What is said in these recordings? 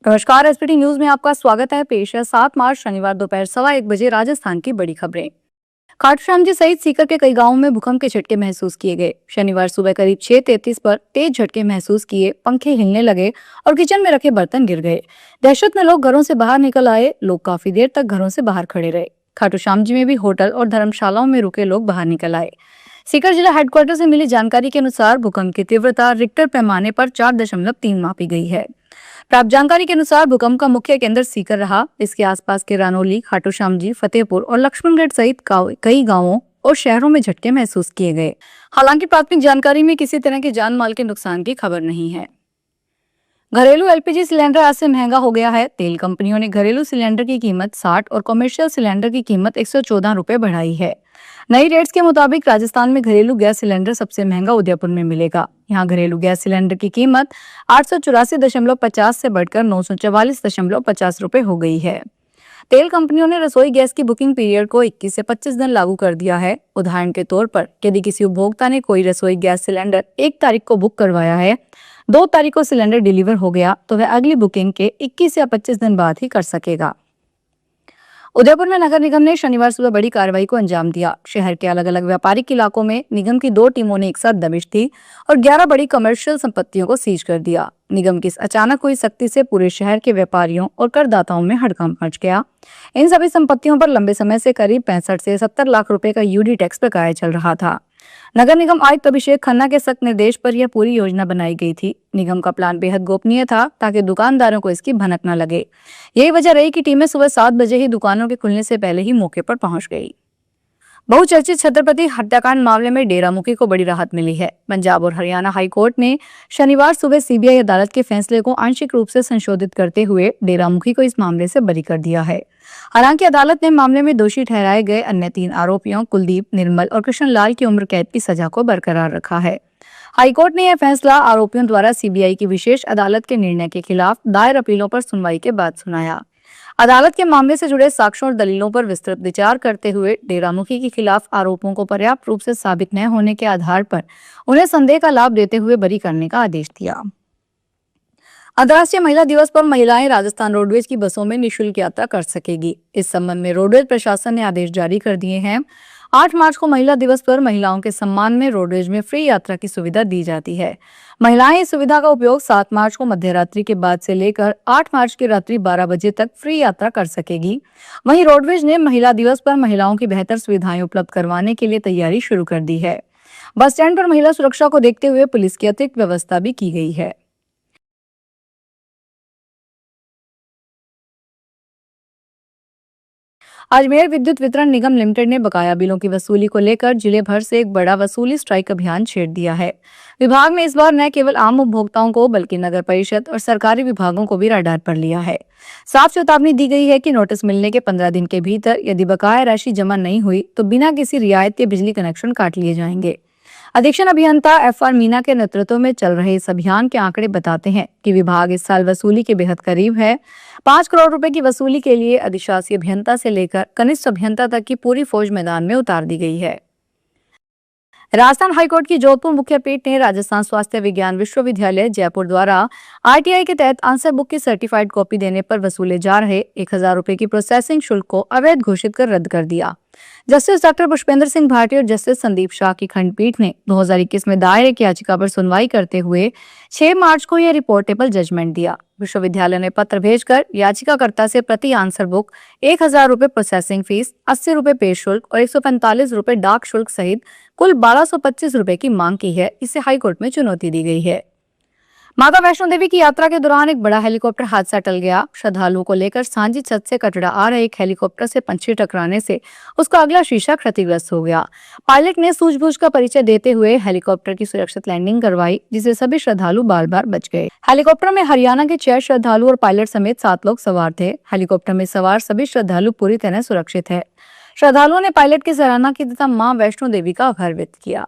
नमस्कार। SPT news में आपका स्वागत है। पेश है 7 मार्च शनिवार दोपहर 1:15 राजस्थान की बड़ी खबरें। खाटू श्याम जी सहित सीकर के कई गांवों में भूकंप के झटके महसूस किए गए। शनिवार सुबह करीब 6:33 पर तेज झटके महसूस किए, पंखे हिलने लगे और किचन में रखे बर्तन गिर गए। दहशत में लोग घरों से बाहर निकल आए। लोग काफी देर तक घरों से बाहर खड़े रहे। खाटू श्याम जी में भी होटल और धर्मशालाओं में रुके लोग बाहर निकल आए। सीकर जिला हेडक्वार्टर से मिली जानकारी के अनुसार भूकंप की तीव्रता रिक्टर पैमाने पर 4.3 मापी गई है। प्राप्त जानकारी के अनुसार भूकंप का मुख्य केंद्र सीकर रहा। इसके आसपास के रानौली, खाटू श्याम जी, फतेहपुर और लक्ष्मणगढ़ सहित कई गांवों और शहरों में झटके महसूस किए गए। हालांकि प्राथमिक जानकारी में किसी तरह के जान माल के नुकसान की खबर नहीं है। घरेलू एलपीजी सिलेंडर आज से महंगा हो गया है। तेल कंपनियों ने घरेलू सिलेंडर की कीमत 60 और कमर्शियल सिलेंडर की कीमत 114 रुपए बढ़ाई है। नई रेट्स के मुताबिक राजस्थान में घरेलू गैस सिलेंडर सबसे महंगा उदयपुर में मिलेगा। यहाँ घरेलू गैस सिलेंडर की कीमत 884.50 से बढ़कर 944.50 रुपए हो गई है। तेल कंपनियों ने रसोई गैस की बुकिंग पीरियड को 21 से 25 दिन लागू कर दिया है। उदाहरण के तौर पर यदि किसी उपभोक्ता ने कोई रसोई गैस सिलेंडर 1 तारीख को बुक करवाया है, 2 तारीख को सिलेंडर डिलीवर हो गया, तो वह अगली बुकिंग के 21 या 25 दिन बाद ही कर सकेगा। उदयपुर में नगर निगम ने शनिवार सुबह बड़ी कार्रवाई को अंजाम दिया। शहर के अलग अलग व्यापारिक इलाकों में निगम की 2 टीमों ने एक साथ दबिश दी और 11 बड़ी कमर्शियल संपत्तियों को सीज कर दिया। निगम की इस अचानक हुई सख्ती से पूरे शहर के व्यापारियों और करदाताओं में हड़कंप मच गया। इन सभी संपत्तियों पर लंबे समय से करीब 65 से 70 लाख रुपए का यूडी टैक्स बकाया चल रहा था। नगर निगम आयुक्त अभिषेक खन्ना के सख्त निर्देश पर यह पूरी योजना बनाई गई थी। निगम का प्लान बेहद गोपनीय था ताकि दुकानदारों को इसकी भनक न लगे। यही वजह रही कि टीमें सुबह 7 बजे ही दुकानों के खुलने से पहले ही मौके पर पहुंच गई। बहुचर्चित छत्रपति हत्याकांड मामले में डेरामुखी को बड़ी राहत मिली है। पंजाब और हरियाणा हाईकोर्ट ने शनिवार सुबह सीबीआई अदालत के फैसले को आंशिक रूप से संशोधित करते हुए डेरामुखी को इस मामले से बरी कर दिया है। हालांकि अदालत ने मामले में दोषी ठहराए गए अन्य 3 आरोपियों कुलदीप, निर्मल और कृष्ण लाल की उम्र कैद की सजा को बरकरार रखा है। हाईकोर्ट ने यह फैसला आरोपियों द्वारा सीबीआई की विशेष अदालत के निर्णय के खिलाफ दायर अपीलों पर सुनवाई के बाद सुनाया। अदालत के मामले से जुड़े साक्ष्यों और दलीलों पर विस्तृत विचार करते हुए डेरामुखी के खिलाफ आरोपों को पर्याप्त रूप से साबित न होने के आधार पर उन्हें संदेह का लाभ देते हुए बरी करने का आदेश दिया। अंतर्राष्ट्रीय महिला दिवस पर महिलाएं राजस्थान रोडवेज की बसों में निःशुल्क यात्रा कर सकेगी। इस संबंध में रोडवेज प्रशासन ने आदेश जारी कर दिए हैं। 8 मार्च को महिला दिवस पर महिलाओं के सम्मान में रोडवेज में फ्री यात्रा की सुविधा दी जाती है। महिलाएं इस सुविधा का उपयोग 7 मार्च को मध्यरात्रि के बाद से लेकर 8 मार्च की रात्रि 12 बजे तक फ्री यात्रा कर सकेगी। वहीं रोडवेज ने महिला दिवस पर महिलाओं की बेहतर सुविधाएं उपलब्ध करवाने के लिए तैयारी शुरू कर दी है। बस स्टैंड पर महिला सुरक्षा को देखते हुए पुलिस की अतिरिक्त व्यवस्था भी की गई है। अजमेर विद्युत वितरण निगम लिमिटेड ने बकाया बिलों की वसूली को लेकर जिले भर से एक बड़ा वसूली स्ट्राइक अभियान छेड़ दिया है। विभाग ने इस बार न केवल आम उपभोक्ताओं को बल्कि नगर परिषद और सरकारी विभागों को भी राडार पर लिया है। साफ चेतावनी दी गई है कि नोटिस मिलने के 15 दिन के भीतर यदि बकाया राशि जमा नहीं हुई तो बिना किसी रियायत के बिजली कनेक्शन काट लिए जाएंगे। अधीक्षण अभियंता FR मीना के नेतृत्व में चल रहे इस अभियान के आंकड़े बताते हैं कि विभाग इस साल वसूली के बेहद करीब है। 5 करोड़ रुपए की वसूली के लिए अधिशासी अभियंता से लेकर कनिष्ठ अभियंता तक की पूरी फौज मैदान में उतार दी गई है। राजस्थान हाईकोर्ट की जोधपुर मुख्य पीठ ने राजस्थान स्वास्थ्य विज्ञान विश्वविद्यालय जयपुर द्वारा RTI के तहत आंसर बुक की सर्टिफाइड कॉपी देने पर वसूले जा रहे 1000 रुपए की प्रोसेसिंग शुल्क को अवैध घोषित कर रद्द कर दिया। जस्टिस डॉक्टर पुष्पेंद्र सिंह भाटी और जस्टिस संदीप शाह की खंडपीठ ने 2021 में दायर एक याचिका पर सुनवाई करते हुए 6 मार्च को यह रिपोर्टेबल जजमेंट दिया। विश्वविद्यालय ने पत्र भेजकर याचिकाकर्ता से प्रति आंसर बुक 1000 रुपए प्रोसेसिंग फीस, 80 रुपए पेश शुल्क और 145 रुपए डाक शुल्क सहित कुल 1225 रुपए की मांग की है। इसे हाईकोर्ट में चुनौती दी गई है। माता वैष्णो देवी की यात्रा के दौरान एक बड़ा हेलीकॉप्टर हादसा टल गया। श्रद्धालुओं को लेकर सांझी छत से कटरा आ रहे एक हेलीकॉप्टर से पंछी टकराने से उसका अगला शीशा क्षतिग्रस्त हो गया। पायलट ने सूझबूझ का परिचय देते हुए हेलीकॉप्टर की सुरक्षित लैंडिंग करवाई, जिससे सभी श्रद्धालु बाल बाल बच गए। हेलीकॉप्टर में हरियाणा के 6 श्रद्धालु और पायलट समेत 7 लोग सवार थे। हेलीकॉप्टर में सवार सभी श्रद्धालु पूरी तरह सुरक्षित है। श्रद्धालुओं ने पायलट की सराहना की तथा मां वैष्णो देवी का आभार व्यक्त किया।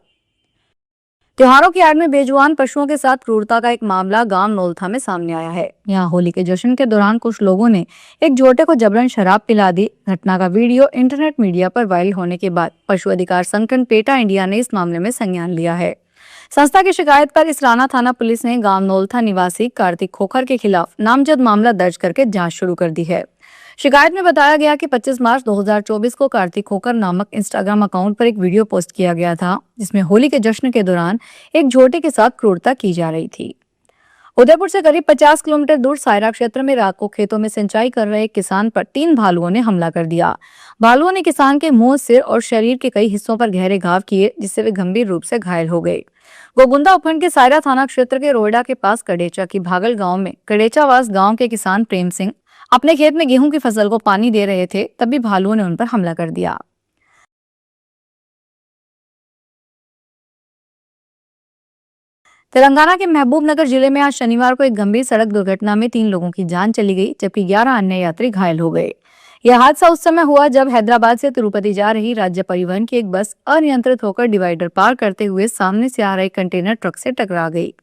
त्योहारों की आड़ में बेजुबान पशुओं के साथ क्रूरता का एक मामला गांव नौलथा में सामने आया है। यहां होली के जश्न के दौरान कुछ लोगों ने एक जोटे को जबरन शराब पिला दी। घटना का वीडियो इंटरनेट मीडिया पर वायरल होने के बाद पशु अधिकार संगठन पेटा इंडिया ने इस मामले में संज्ञान लिया है। संस्था की शिकायत पर इसराना थाना पुलिस ने गांव नौलथा निवासी कार्तिक खोखर के खिलाफ नामजद मामला दर्ज करके जांच शुरू कर दी है। शिकायत में बताया गया कि 25 मार्च 2024 को कार्तिक खोखर नामक इंस्टाग्राम अकाउंट पर एक वीडियो पोस्ट किया गया था, जिसमें होली के जश्न के दौरान एक झोटे के साथ क्रूरता की जा रही थी। उदयपुर से करीब 50 किलोमीटर दूर सायरा क्षेत्र में रात को खेतों में सिंचाई कर रहे एक किसान पर 3 भालुओं ने हमला कर दिया। भालुओं ने किसान के मुंह, सिर और शरीर के कई हिस्सों पर गहरे घाव किए, जिससे वे गंभीर रूप से घायल हो गए। गोगुंदा उपखंड के सायरा थाना क्षेत्र के रोयडा के पास कडेचा की भागल गांव में कडेचावास गांव के किसान प्रेम सिंह अपने खेत में गेहूं की फसल को पानी दे रहे थे, तभी भालुओं ने उन पर हमला कर दिया। तेलंगाना के महबूब नगर जिले में आज शनिवार को एक गंभीर सड़क दुर्घटना में 3 लोगों की जान चली गई, जबकि 11 अन्य यात्री घायल हो गए। यह हादसा उस समय हुआ जब हैदराबाद से तिरुपति जा रही राज्य परिवहन की एक बस अनियंत्रित होकर डिवाइडर पार करते हुए सामने से आ रहे कंटेनर ट्रक से टकरा गई।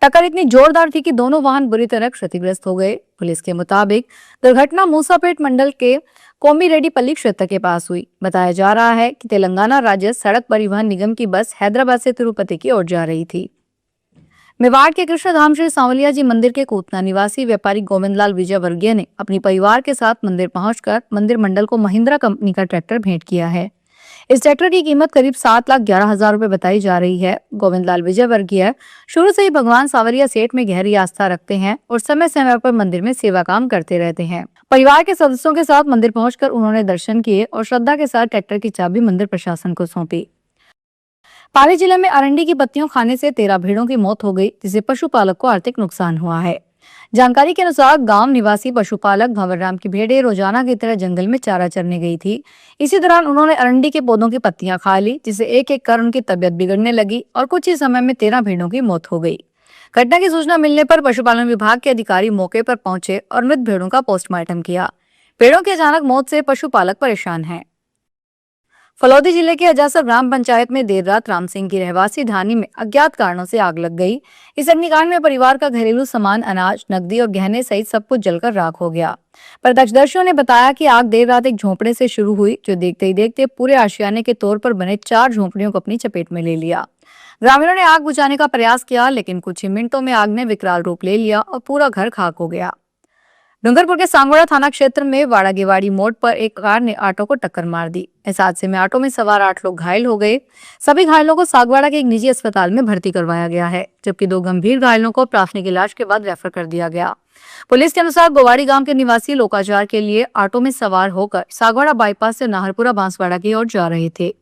टक्कर इतनी जोरदार थी कि दोनों वाहन बुरी तरह क्षतिग्रस्त हो गए। पुलिस के मुताबिक दुर्घटना मूसापेट मंडल के कोमिरेड्डीपल्ली क्षेत्र के पास हुई। बताया जा रहा है कि तेलंगाना राज्य सड़क परिवहन निगम की बस हैदराबाद से तिरुपति की ओर जा रही थी। मेवाड़ के कृष्णधाम श्री सांवलिया जी मंदिर के कोतना निवासी व्यापारी गोविंदलाल विजयवर्गीय ने अपने परिवार के साथ मंदिर पहुंचकर मंदिर मंडल को महिंद्रा कंपनी का ट्रैक्टर भेंट किया है। इस ट्रैक्टर की कीमत करीब 7,11,000 रुपए बताई जा रही है। गोविंदलाल विजयवर्गीय शुरू से ही भगवान सांवरिया सेठ में गहरी आस्था रखते हैं और समय समय पर मंदिर में सेवा काम करते रहते हैं। परिवार के सदस्यों के साथ मंदिर पहुंचकर उन्होंने दर्शन किए और श्रद्धा के साथ ट्रैक्टर की चाबी मंदिर प्रशासन को सौंपी। पाली जिले में अरंडी की पत्तियों खाने से 13 भेड़ों की मौत हो गई, जिससे पशुपालक को आर्थिक नुकसान हुआ है। जानकारी के अनुसार गांव निवासी पशुपालक भंवरराम की भेड़ें रोजाना की तरह जंगल में चारा चरने गई थी। इसी दौरान उन्होंने अरंडी के पौधों की पत्तियां खा ली, जिससे एक एक कर उनकी तबियत बिगड़ने लगी और कुछ ही समय में 13 भेड़ों की मौत हो गई। घटना की सूचना मिलने पर पशुपालन विभाग के अधिकारी मौके पर पहुंचे और मृत भेड़ों का पोस्टमार्टम किया। भेड़ों की अचानक मौत से पशुपालक परेशान है। फलौदी जिले के अजासर ग्राम पंचायत में देर रात राम सिंह की रहवासी ढानी में अज्ञात कारणों से आग लग गई। इस अग्निकांड में परिवार का घरेलू सामान, अनाज, नकदी और गहने सहित सब कुछ जलकर राख हो गया। प्रत्यक्षदर्शियों ने बताया कि आग देर रात एक झोंपड़े से शुरू हुई, जो देखते ही देखते पूरे आशियाने के तौर पर बने 4 झोंपड़ियों को अपनी चपेट में ले लिया। ग्रामीणों ने आग बुझाने का प्रयास किया, लेकिन कुछ ही मिनटों में आग ने विकराल रूप ले लिया और पूरा घर खाक हो गया। डूंगरपुर के सांगवाड़ा थाना क्षेत्र में वाड़ागेवाड़ी मोड़ पर एक कार ने ऑटो को टक्कर मार दी। इस हादसे में ऑटो में सवार 8 लोग घायल हो गए। सभी घायलों को सांगवाड़ा के एक निजी अस्पताल में भर्ती करवाया गया है, जबकि 2 गंभीर घायलों को प्राथमिक इलाज के बाद रेफर कर दिया गया। पुलिस के अनुसार गोवाड़ी गांव के निवासी लोकाचार के लिए ऑटो में सवार होकर सांगवाड़ा बाईपास से नाहरपुरा बांसवाड़ा की ओर जा रहे थे।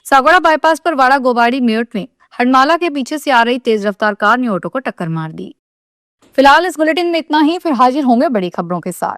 सांगवाड़ा बाईपास पर वाड़ा गोवाड़ी मेरठ में हडमाला के पीछे से आ रही तेज रफ्तार कार ने ऑटो को टक्कर मार दी। फिलहाल इस बुलेटिन में इतना ही, फिर हाजिर होंगे बड़ी खबरों के साथ।